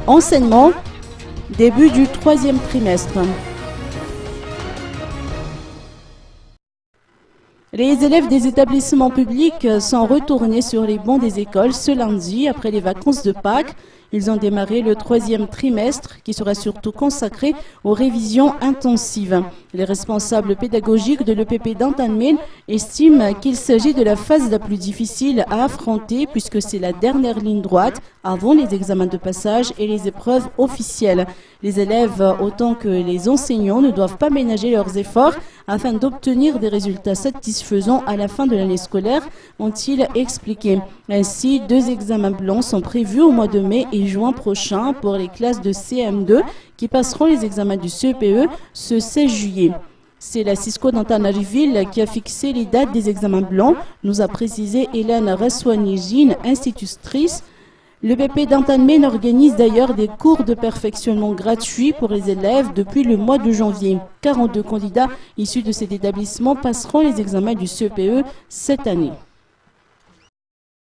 Enseignement, début du troisième trimestre. Les élèves des établissements publics sont retournés sur les bancs des écoles ce lundi après les vacances de Pâques. Ils ont démarré le troisième trimestre qui sera surtout consacré aux révisions intensives. Les responsables pédagogiques de l'EPP d'Antanmen estiment qu'il s'agit de la phase la plus difficile à affronter puisque c'est la dernière ligne droite avant les examens de passage et les épreuves officielles. Les élèves, autant que les enseignants, ne doivent pas ménager leurs efforts afin d'obtenir des résultats satisfaisants à la fin de l'année scolaire, ont-ils expliqué. Ainsi, 2 examens blancs sont prévus au mois de mai et juin prochain pour les classes de CM2 qui passeront les examens du CEPE ce 16 juillet. C'est la Cisco d'Antananarivo qui a fixé les dates des examens blancs, nous a précisé Hélène Rassoanijine, institutrice. Le BP d'Antanmen organise d'ailleurs des cours de perfectionnement gratuits pour les élèves depuis le mois de janvier. 42 candidats issus de cet établissement passeront les examens du CEPE cette année.